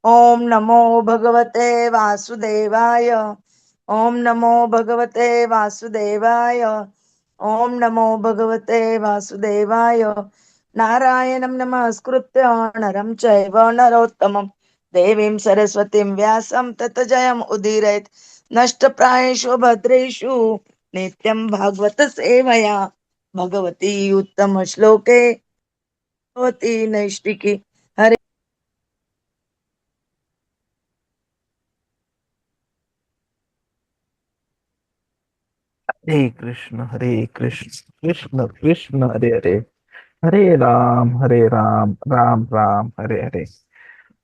ओम नमो भगवते वासुदेवाय। ओम नमो भगवते वासुदेवाय। ओम नमो भगवते वासुदेवाय। नारायणं नमस्कृत्य नरं चैव नरोत्तमं देवीं सरस्वतीं व्यासं तत जयम् उदीरयेत्। नष्टप्रायेषु भद्रेषु नित्यं भागवत सेवया भगवती उत्तम श्लोके भगवती नैष्टिकी। हरे हरे कृष्ण कृष्ण कृष्ण हरे हरे, हरे राम राम राम हरे हरे।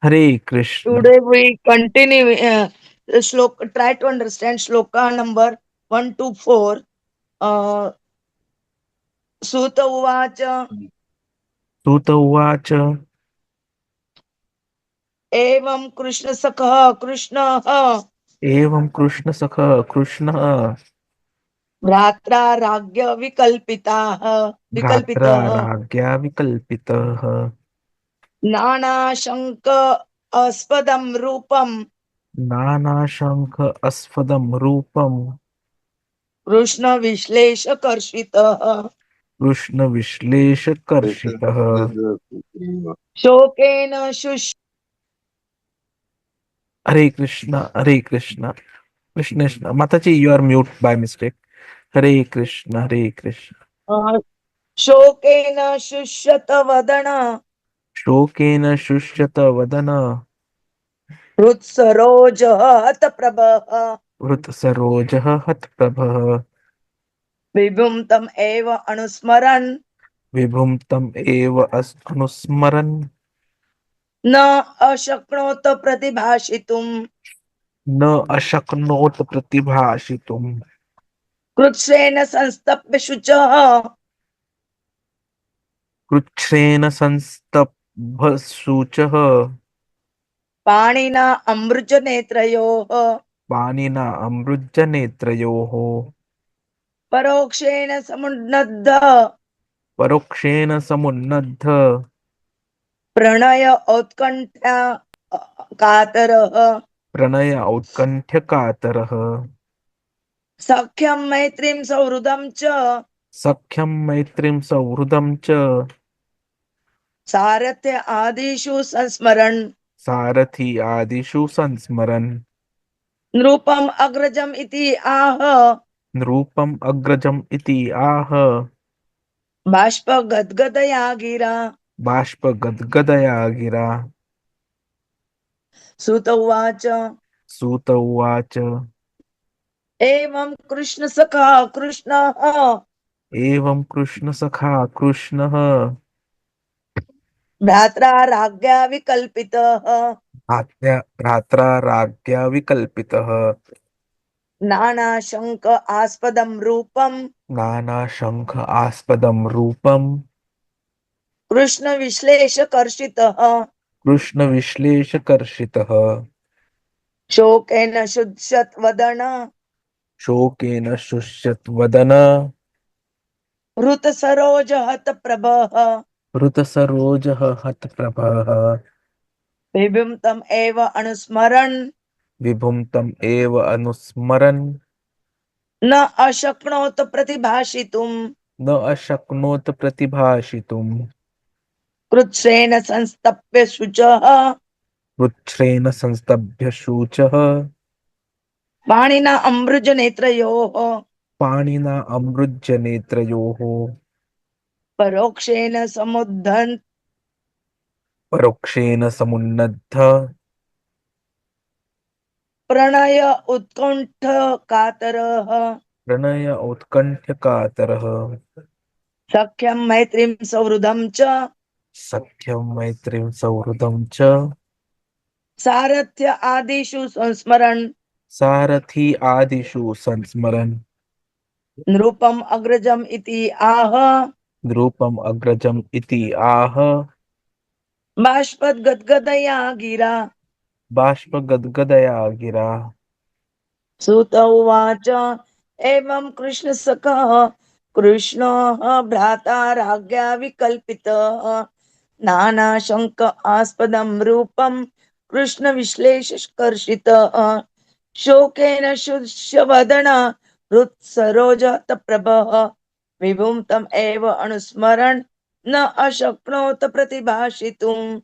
हरे Krishna. Today we continue shloka, try to understand shloka number 1 to 4. Uh, Suta uvacha सूत उवाच evam Krishna sakha Krishna एवं कृष्ण सखा कृष्णः भ्रात्रा राज्ञ विकल्पिता भ्रात्रा विकल्पितः राज्ञा विकल्पितः नाना शंक अस्पदम रूपम नानाशंख अस्फदं रूपं कृष्ण विश्लेष कर्षितः कृष्ण विश्लेषकर्षितः। शोकेन हरे कृष्ण हरे कृष्ण कृष्ण कृष्ण। माताजी, you are mute by mistake. Hare Krishna Hare Krishna. शोकेन शुष्यत वदन शोकेन शुष्यत वदन हृत्सरोजः हतप्रभः वृत सरोजः हतप्रभः विभुं तम एव अनुस्मरन् विभुं तम एव अनुस्मरन् न अशक्नोत प्रतिभाषितुम् न अशक्नोत प्रतिभाषितुम्। कृच्छ्रेण संस्तभ्य शुचः कृच्छ्रेण संस्तब्धशुचः पाणिना अमृज नेत्रयोः पाणिना अमृतनेत्रयोः परोक्षेण समुन्नद्ध परोक्षेण समुन्नद्ध प्रणय औत्कण्ठा कातरः प्रणय औत्कण्ठ्यकातरः सख्यं मैत्रीं सौहृदं च सख्यं मैत्रीं सौहृदं च सारथ्य आदिषु संस्मरन् सारथि आदिषु संस्मरन् नृपम् अग्रजम् इति आह नृपम् अग्रजम् इति आह बाष्प गद्गदया गिरा। बाष्पगद्गदया गिरा। सुत उवाच सूत उवाच एवं कृष्ण सखा कृष्णः एवं कृष्णसखा कृष्णः भ्रात्रा राज्ञा विकल्पितः भ्रात्रा राज्ञा विकल्पितः नानाशङ्क आस्पदं रूपं नानाशङ्ख आस्पदं रूपं कृष्ण विश्लेषकर्षितः कृष्णविश्लेषकर्षितः शोकेन शुद्धत वदन शोकेन शुष्यद्वदन हृत सरोज हत प्रभः हृतसरोजः हतप्रभः विभिं तम एव अनुस्मरन् विभुं तम् एव अनुस्मरन् न अशक्नोत प्रतिभाषितुम् न अशक्नोत प्रतिभाषितुम्। कृच्छ्रेण संस्तप्य शुचः रुच्छ्रेण संस्तभ्य शुचः पाणिना अमृज नेत्रयोः पाणिना अमृज्य नेत्रयोः परोक्षेण समुद्धन् परोक्षेण समुन्नद्ध प्रणय उत्कण्ठ कातरः प्रणय उत्कण्ठ्यकातरः सख्यं मैत्रीं सौहृदं च सख्यं मैत्रीं सौहृदं च सारथ्य आदिषु संस्मरन् सारथि आदिषु संस्मरन् नृपम् अग्रजम् इति आह नृपम् अग्रजम् इति आह बाष्पद्गद्गदया गिरा। बाष्पगद्गदया गिरा। सुत उवाच एवं कृष्णसखः कृष्णः भ्राता राज्ञा विकल्पितः नानाशङ्क आस्पदं रूपं कृष्ण विश्लेषकर्षितः शोकेन शुष्यवदन हृत्सरोजत प्रभः विभुं तम् एव अनुस्मरन् न अशक्नोत प्रतिभाषितुम्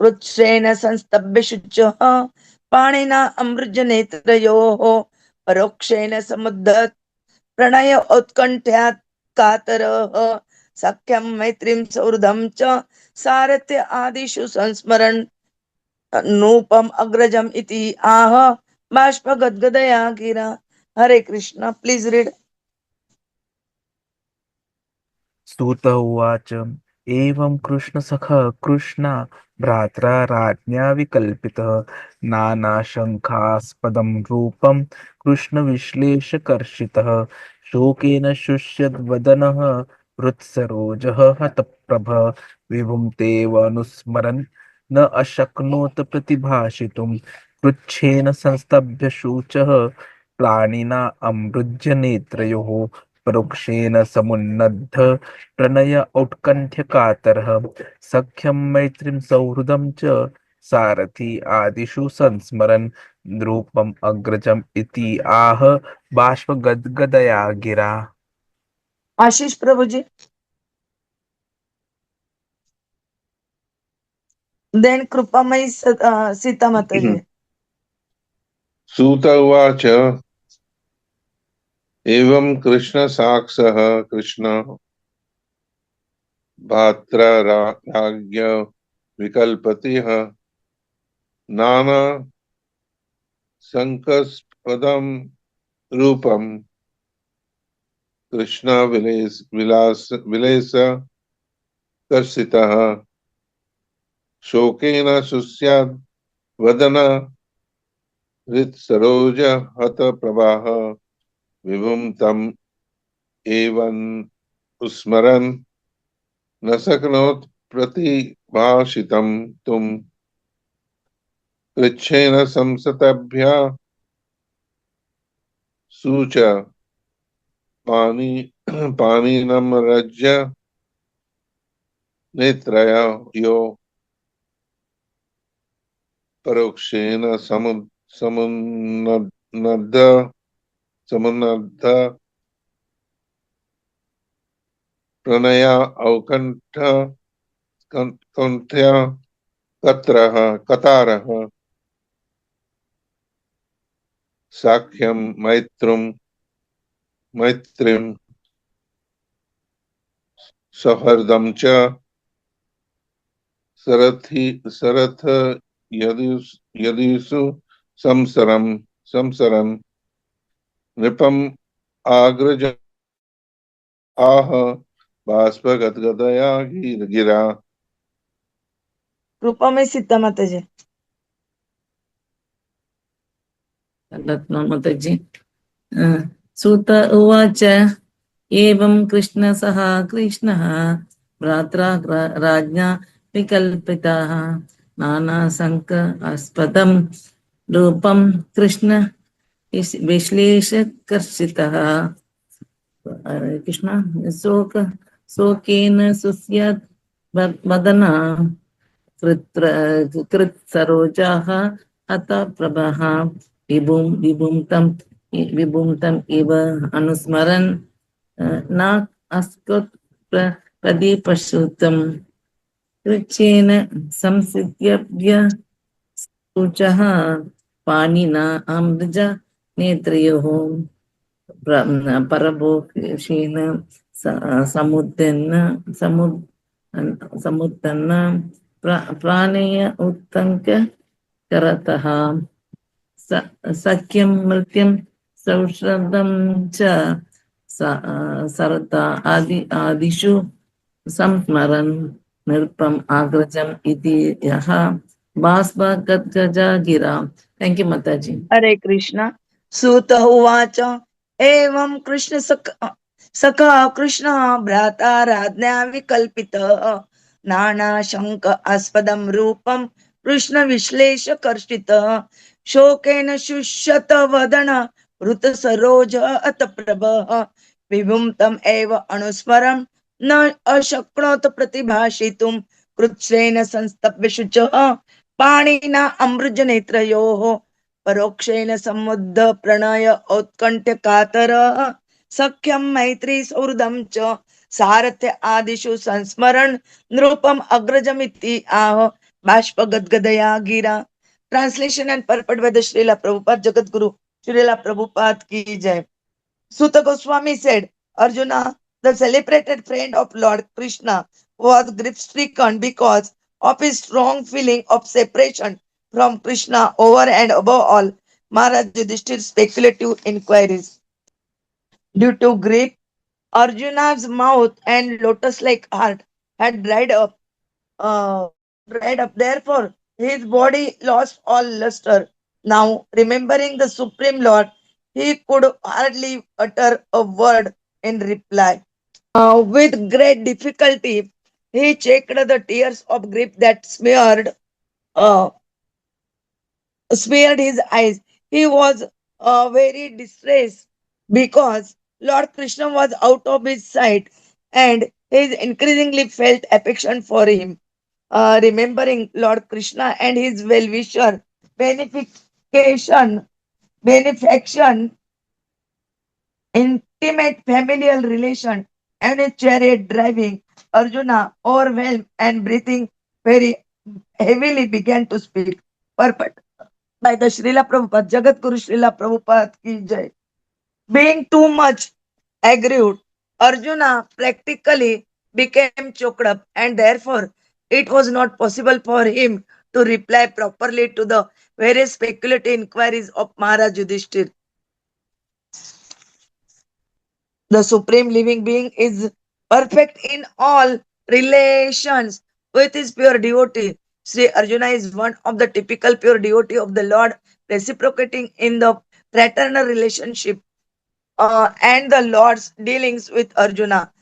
कृच्छ्रेण संस्तभ्य शुचः पाणिना अमृज नेत्रयोः परोक्षेण समुद्धत प्रणय उत्कण्ठ्यात् कातरः सख्यं मैत्रीं सौहृदं च सारथ्य आदिषु संस्मरन् नूपम अग्रजम इति आह बाष्प गदगदया गिरा. हरे कृष्ण. Please read. सूत उवाच एवं कृष्णसखः कृष्णा भ्रात्रा राज्ञा विकल्पितः नानाशङ्कास्पदं रूपं कृष्णविश्लेषकर्षितः शोकेन शुष्यद्वदनः हृत्सरोजः हतप्रभः विभुं तेवनुस्मरन् न अशक्नोत प्रतिभाषितुं कृच्छेन संस्तभ्य शुचः प्लानिना अमृज्य नेत्रयोः परोक्षेण समुन्नद्ध प्रणय औत्कण्ठ्य कातरः सख्यं मैत्रीं सौहृदं च सारथि आदिषु संस्मरन् नृपम् अग्रजम् इति आह बाष्पगद्गदया गिरा. आशीष प्रभु जी. देन कृपामयी सीता माता जी. सूत उवाच एवं कृष्ण साक्षः कृष्ण भात्रराज्ञ विकल्पतिः नाना संकस्पदं रूपं कृष्ण विलेस कर्षितः शोकेन शुष्याद् वदन हृत्सरोज हत प्रवाह विभुं तम् एवं स्मरन् न शक्नोत् प्रतिभाषितं तुम कृच्छेन संसतभ्य सूच पानी पाणिनमरज्य नेत्रयो परोक्षेण समुन्नद्ध समुन्नद्ध प्रणया अवकण्ठ कण्ठ्य कतारः साख्यं मैत्रीं सौहृदं च सरथ यदिषु संसरन् नृपम् आग्रज आह बाष्पगदगदया गिरा. कृपामयी सीता माता जी. रत्नमाताजी. सूत उवाच एवं कृष्णसः कृष्णः भ्रात्रा राज्ञा विकल्पितः नानाशङ्कास्पदं रूपं कृष्ण विश्लेषकर्षितः हरे कृष्ण शोकेन सुस्याद् वदना कृत्सरोजाः हत प्रभः विभुं तम् इव अनुस्मरन् न अस्कृत् प्रदीपश्रुतम् कृच्छेन संसिद्ध्यभ्य शुचः पाणिना अमृज नेत्रयोः परभोक्षेण समुत्थन्न प्राणेय उत्तङ्क करतः सख्यं मृत्युं सौषधं च सरता आदिषु संस्मरन् नृपम् अग्रजम् इति यः बाष्पगद्गजा गिरा. थैंक यू माताजी. हरे कृष्ण. सूत उवाच एवं कृष्ण सखा कृष्ण भ्राता राज्ञा विकल्पितः नाना शंक आस्पदं रूपं कृष्ण विश्लेषकर्षितः शोकेन शुष्यत वदन ऋत सरोज अत प्रभः विभुं तम् एव अनुस्मरन् न अशक्नोत प्रतिभाषितुं कृच्छ्रेण संस्तभ्य शुचः पाणिना अमृज नेत्रयोः परोक्षेण सम्बुद्ध प्रणय औत्कण्ठ्य कातरः सख्यं मैत्री सौहृदं च सारथ्य आदिषु संस्मरण नृपम अग्रजमिति आह बाष्प गदगदया गिरा. Translation and purport by the Srila Prabhupada Jagadguru Srila Prabhupada ki jai. Suta Goswami said, Arjuna, the celebrated friend of Lord Krishna, was grief-stricken because of his strong feeling of separation from Krishna over and above all Maharaj Yudhishthir's speculative inquiries. Due to grief, Arjuna's mouth and lotus-like heart had uh, dried up. Therefore, his body lost all luster. Now, remembering the Supreme Lord, he could hardly utter a word in reply. With great difficulty, he checked the tears of grief that uh, smeared his eyes. He was very distressed because Lord Krishna was out of his sight and he increasingly felt affection for him. Remembering Lord Krishna and his well-wisher, benefaction, benefaction, intimate familial relation, and a chariot driving, Arjuna, overwhelmed and breathing very heavily, began to speak. Purport by the Srila Prabhupada, Jagat Guru Srila Prabhupada ki jai. Being too much aggrieved, Arjuna practically became choked up, and therefore it was not possible for him to reply properly to the various speculative inquiries of Maharaj Yudhishthir. The Supreme Living Being is perfect in all relations with his pure devotee. Sri Arjuna is one of the typical pure devotee of the Lord, reciprocating in the fraternal relationship. And the Lord's dealings with Arjuna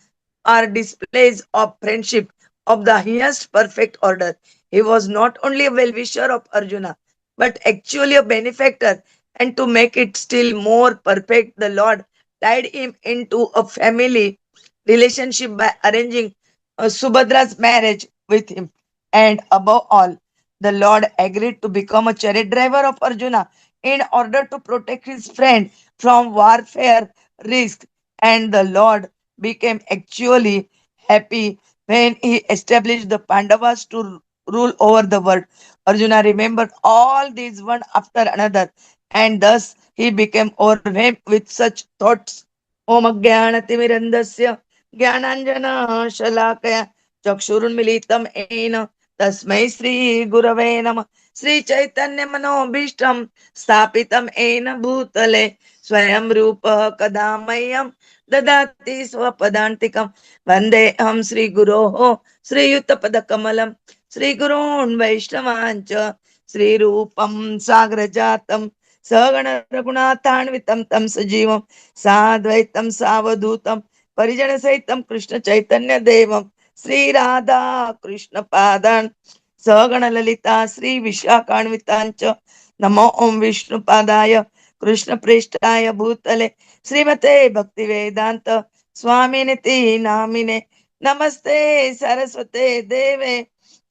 are displays of friendship of the highest perfect order. He was not only a well-wisher of Arjuna, but actually a benefactor. And to make it still more perfect, the Lord tied him into a family relationship by arranging Subhadra's marriage with him. And above all, the Lord agreed to become a chariot driver of Arjuna in order to protect his friend from warfare risk. And the Lord became actually happy when he established the Pandavas to rule over the world. Arjuna remembered all these one after another, and thus he became overwhelmed with such thoughts. Om Jnanatimirandasya Jnananjana Shalakaya Chakshurunmilitam Ena Tasmai Sri Gurave Nama Sri Chaitanya Manobhishtam Stapitam Ena Bhutale Swayam Rupa Kadamayam Dadati Swapadantikam Vandeham Sri Guroho Sri Yuttapadakamalam Sri Gurun Vaishnavancha Sri Rupam Sagrajatam Sagana Raghunathanvitam Tam Sajivam Sadvaitam Savadutam Parijana Saitam Krishna Chaitanya Devam Sri Radha Krishna Padan Sagana Lalita Sri Vishakhanvitancha Namo Om Vishnu Padaya Krishna Preshtaya Bhutale Srimate Bhakti Vedanta Swaminiti Namine Namaste Saraswate Deve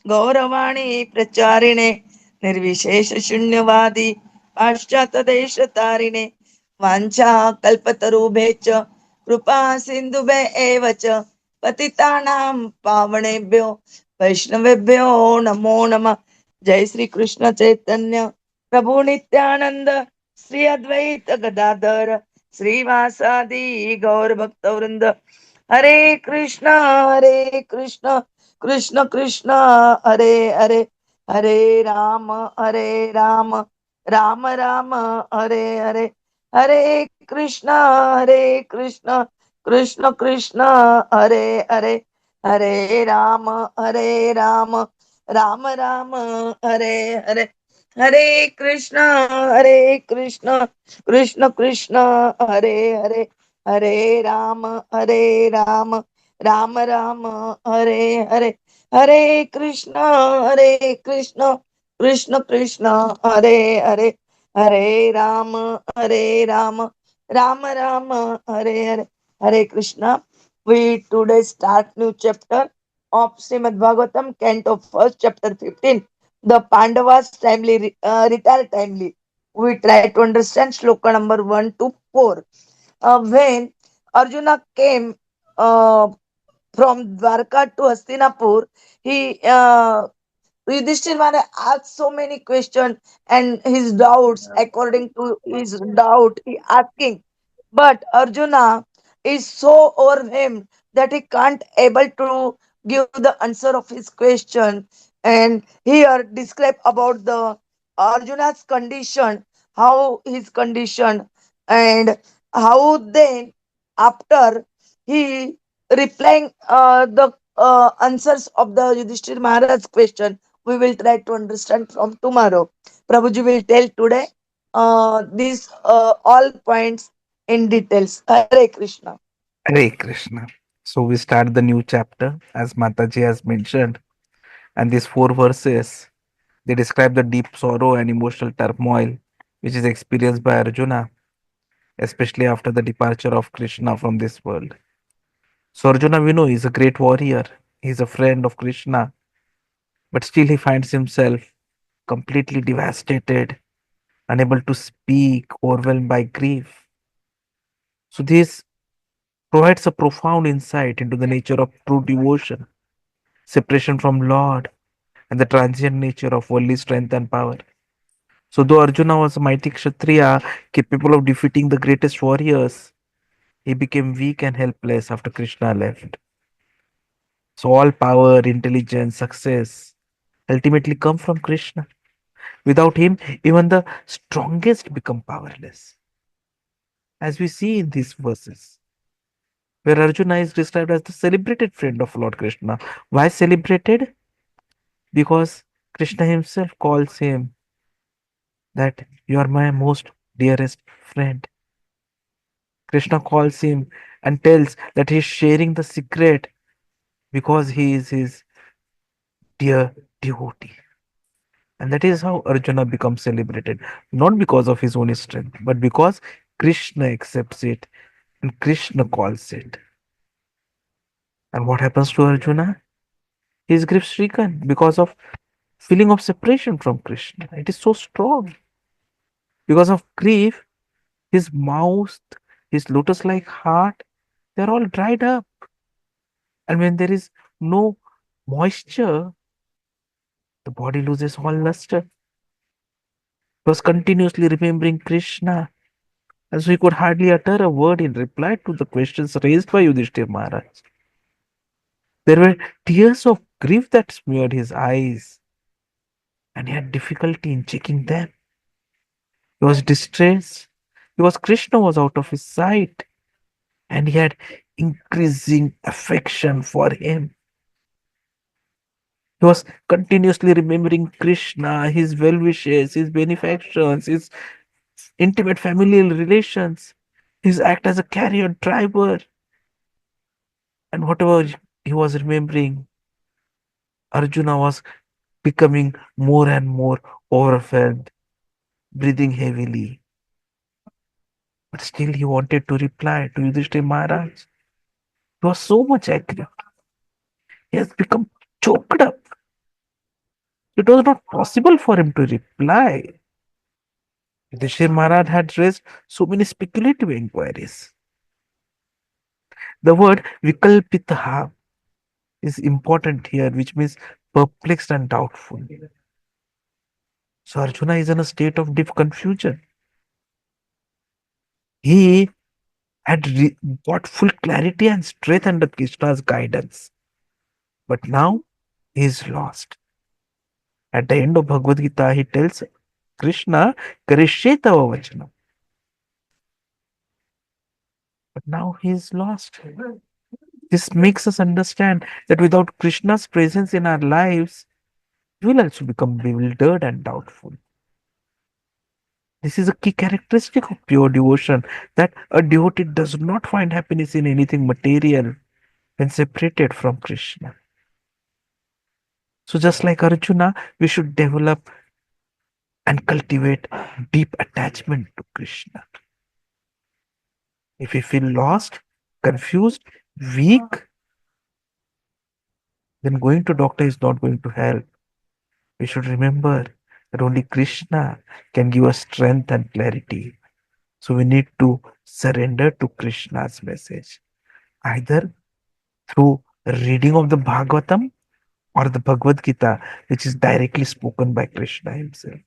Gauravani Pracharine Nirvishesha Shunyavadi Paschata Desha Tarine Vancha Kalpatarubhecha Krupa Sindhube Evacha Patitanam Pavanebhyo Vaishnavebhyo Namo Nama Jai Sri Krishna Chaitanya Prabhu Nityananda Sri Advaita Gadadhar Sri Vasadi Gaur Bhakta Vrinda Hare Krishna Krishna Krishna Hare Hare Hare Rama Rama Rama Hare Hare Hare Krishna Krishna Krishna Hare Hare Hare Rama Rama Rama Hare Hare Hare Krishna Krishna Krishna Hare Hare Hare Rama Rama Rama Hare Hare Hare Krishna Krishna Krishna Hare Hare Hare Rama Rama Rama Hare Hare Hare Krishna. We today start new chapter of Srimad Bhagavatam, Canto 1, chapter 15, The Pandavas retire timely. We try to understand shloka number 1 to 4. When Arjuna came from Dwarka to Hastinapur, he Yudhishthir Maharaj asked so many questions and his doubts, according to his doubt, he asking. But Arjuna is so overwhelmed that he can't able to give the answer of his question. And here describe about the Arjuna's condition, how his condition, and how then after he replying the answers of the Yudhishthir Maharaj's question, we will try to understand from tomorrow. Prabhuji will tell today these all points in details. Hare Krishna. Hare Krishna. So we start the new chapter as Mataji has mentioned, and these four verses they describe the deep sorrow and emotional turmoil which is experienced by Arjuna, especially after the departure of Krishna from this world. So Arjuna, we know, is a great warrior. He's a friend of Krishna, but still he finds himself completely devastated, unable to speak, overwhelmed by grief. So this provides a profound insight into the nature of true devotion, separation from Lord, and the transient nature of worldly strength and power. So though Arjuna was a mighty Kshatriya, capable of defeating the greatest warriors, he became weak and helpless after Krishna left. So all power, intelligence, success ultimately come from Krishna. Without him, even the strongest become powerless. As we see in these verses, where Arjuna is described as the celebrated friend of Lord Krishna. Why celebrated? Because Krishna himself calls him that you are my most dearest friend. Krishna calls him and tells that he is sharing the secret because he is his dear devotee. And that is how Arjuna becomes celebrated, not because of his own strength, but because Krishna accepts it and Krishna calls it. And what happens to Arjuna? His grief stricken because of feeling of separation from Krishna. It is so strong. Because of grief, his mouth, his lotus-like heart, they're all dried up. And when there is no moisture, the body loses all luster. He was continuously remembering Krishna, and so he could hardly utter a word in reply to the questions raised by Yudhishthir Maharaj. There were tears of grief that smeared his eyes, and he had difficulty in checking them. He was distressed because Krishna was out of his sight, and he had increasing affection for him. He was continuously remembering Krishna, his well wishes, his benefactions, his intimate familial relations, his act as a carrier driver, and whatever he was remembering, Arjuna was becoming more and more overwhelmed, breathing heavily. But still, he wanted to reply to Yudhishthira Maharaj. He was so much angry. He has become choked up. It was not possible for him to reply. Yudhishthira Maharaj had raised so many speculative inquiries. The word vikalpitaha is important here, which means perplexed and doubtful. So Arjuna is in a state of deep confusion. He had got full clarity and strength under Krishna's guidance. But now he is lost. At the end of Bhagavad Gita, he tells Krishna, Karishye tava vachanam. But now he is lost. This makes us understand that without Krishna's presence in our lives, we will also become bewildered and doubtful. This is a key characteristic of pure devotion, that a devotee does not find happiness in anything material when separated from Krishna. So, just like Arjuna, we should develop and cultivate deep attachment to Krishna. If we feel lost, confused, weak, then going to doctor is not going to help. We should remember that only Krishna can give us strength and clarity. So we need to surrender to Krishna's message, either through reading of the Bhagavatam or the Bhagavad Gita, which is directly spoken by Krishna himself.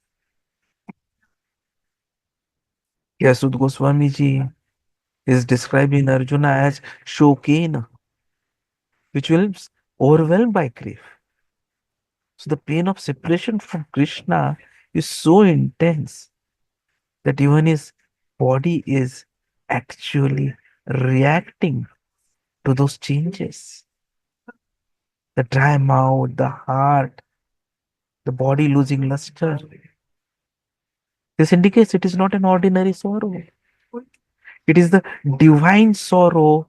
Yasud Goswami ji is describing Arjuna as Shokena, which means overwhelmed by grief. So the pain of separation from Krishna is so intense that even his body is actually reacting to those changes. The dry mouth, the heart, the body losing luster. This indicates it is not an ordinary sorrow. It is the divine sorrow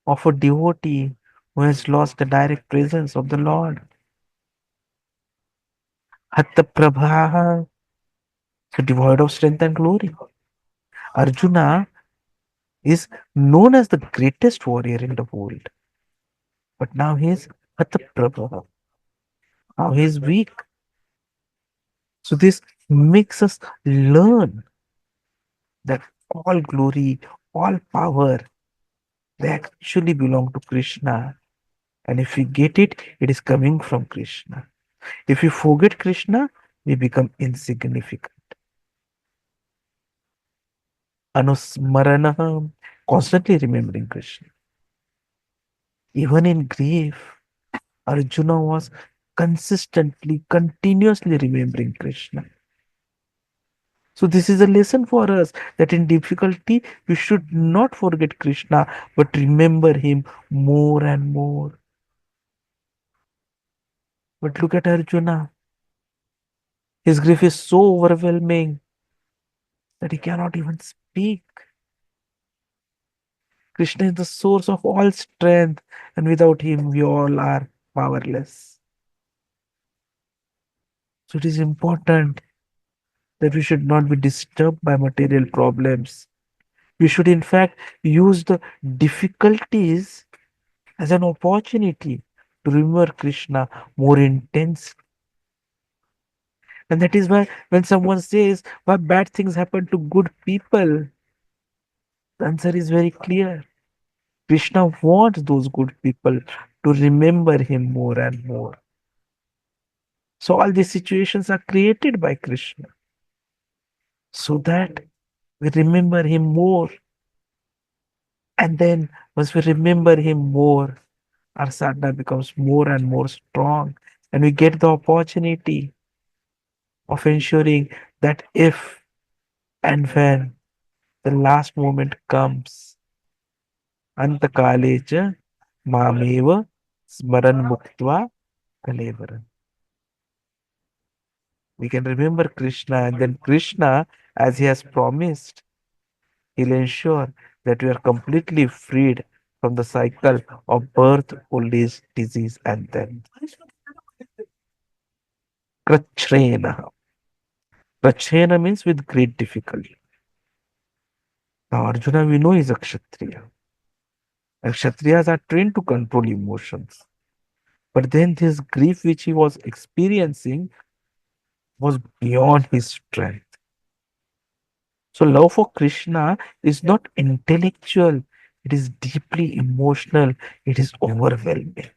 of a devotee who has lost the direct presence of the Lord. Hatta Prabha, so devoid of strength and glory. Arjuna is known as the greatest warrior in the world. But now he is Hatta Prabha. Now he is weak. So this makes us learn that all glory, all power, they actually belong to Krishna. And if we get it, it is coming from Krishna. If we forget Krishna, we become insignificant. Anusmarana, constantly remembering Krishna. Even in grief, Arjuna was consistently, continuously remembering Krishna. So, this is a lesson for us that in difficulty, we should not forget Krishna, but remember him more and more. But look at Arjuna. His grief is so overwhelming that he cannot even speak. Krishna is the source of all strength, and without him, we all are powerless. So, it is important that we should not be disturbed by material problems. We should, in fact, use the difficulties as an opportunity to remember Krishna more intensely. And that is why, when someone says, why bad things happen to good people, the answer is very clear. Krishna wants those good people to remember him more and more. So, all these situations are created by Krishna so that we remember him more. And then, once we remember him more, our sadhana becomes more and more strong, and we get the opportunity of ensuring that if and when the last moment comes, antakale cha mameva smaran muktva kalevaram. We can remember Krishna, and then Krishna, as he has promised, he'll ensure that we are completely freed from the cycle of birth, old age, disease, and death. Krachrena. Krachrena means with great difficulty. Now, Arjuna, we know, is a Kshatriya. And Kshatriyas are trained to control emotions. But then this grief which he was experiencing was beyond his strength. So, love for Krishna is not intellectual, it is deeply emotional, it is overwhelming.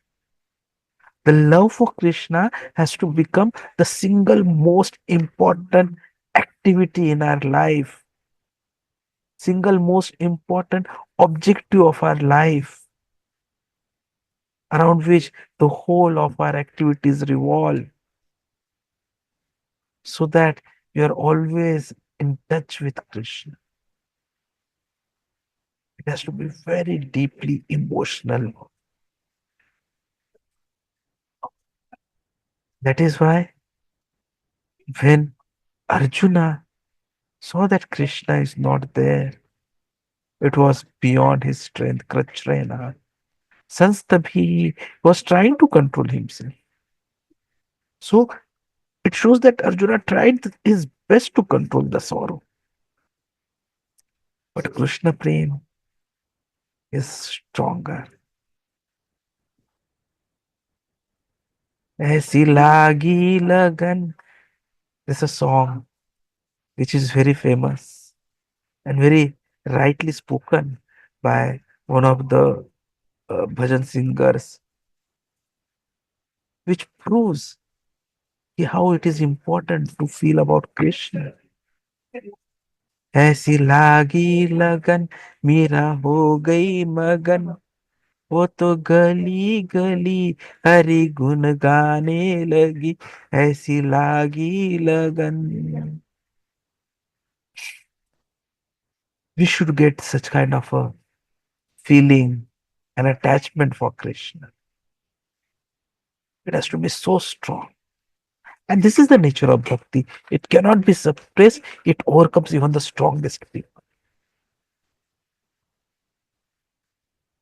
The love for Krishna has to become the single most important activity in our life, single most important objective of our life, around which the whole of our activities revolve, so that we are always in touch with Krishna. It has to be very deeply emotional. That is why when Arjuna saw that Krishna is not there, it was beyond his strength, Krachrena. Since he was trying to control himself. So it shows that Arjuna tried his best to control the sorrow. But Krishna Prem is stronger. ऐसी लागी लगन. There's a song which is very famous and very rightly spoken by one of the bhajan singers, which proves how it is important to feel about Krishna. ऐसी लागी लगन मेरा हो गई मगन वो तो गली गली हरि गुण गाने लगी ऐसी लागी लगन. We should get such kind of a feeling and attachment for Krishna. It has to be so strong. And this is the nature of bhakti. It cannot be suppressed. It overcomes even the strongest people.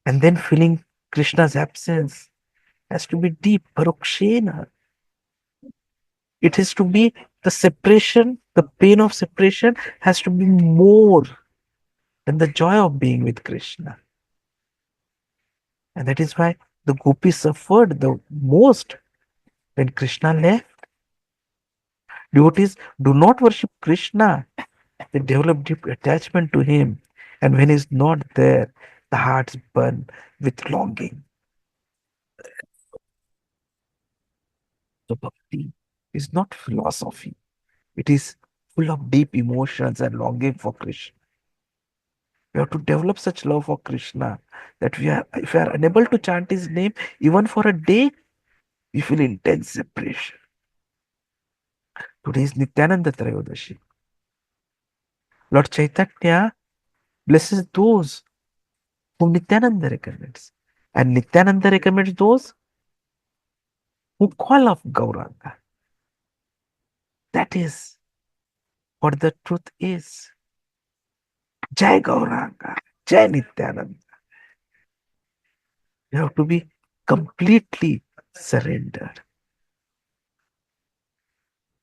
And then feeling Krishna's absence has to be deep, parokshena. It has to be the separation, the pain of separation has to be more than the joy of being with Krishna. And that is why the gopis suffered the most when Krishna left. Devotees do not worship Krishna, they develop deep attachment to him. And when he's not there, the hearts burn with longing. So bhakti is not philosophy. It is full of deep emotions and longing for Krishna. We have to develop such love for Krishna that if we are unable to chant his name even for a day, we feel intense separation. Today is Nityananda Trayodashi. Lord Chaitanya blesses those whom Nityananda recommends. And Nityananda recommends those who call of Gauranga. That is what the truth is. Jai Gauranga, Jai Nityananda. You have to be completely surrendered.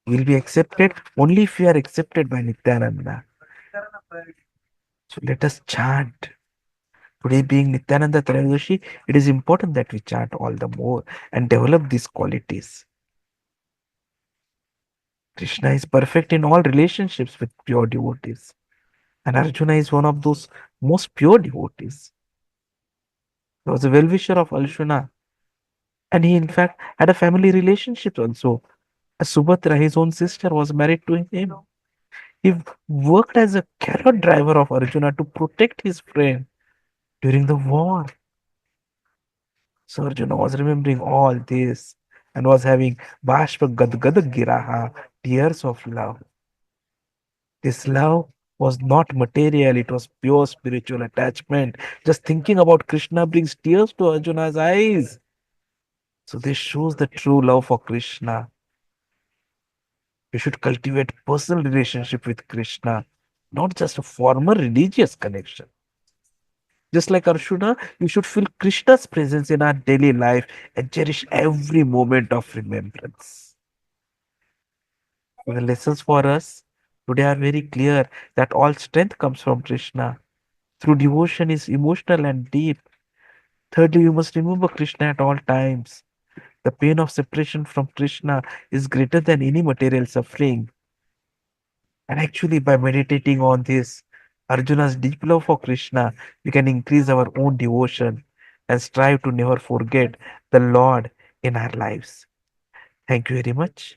Will be accepted only if we are accepted by Nityananda. So let us chant. Today being Nityananda Trayodashi, it is important that we chant all the more and develop these qualities. Krishna is perfect in all relationships with pure devotees. And Arjuna is one of those most pure devotees. He was a well-wisher of Arjuna. And he in fact had a family relationship also. As Subhadra, his own sister, was married to him. He worked as a carrot driver of Arjuna to protect his friend during the war. So Arjuna was remembering all this and was having Bashpa Gadgada Giraha, tears of love. This love was not material, it was pure spiritual attachment. Just thinking about Krishna brings tears to Arjuna's eyes. So this shows the true love for Krishna. We should cultivate personal relationship with Krishna, not just a formal religious connection. Just like Arjuna, we should feel Krishna's presence in our daily life and cherish every moment of remembrance. The lessons for us today are very clear that all strength comes from Krishna. Through devotion is emotional and deep. Thirdly, we must remember Krishna at all times. The pain of separation from Krishna is greater than any material suffering. And actually, by meditating on this, Arjuna's deep love for Krishna, we can increase our own devotion and strive to never forget the Lord in our lives. Thank you very much.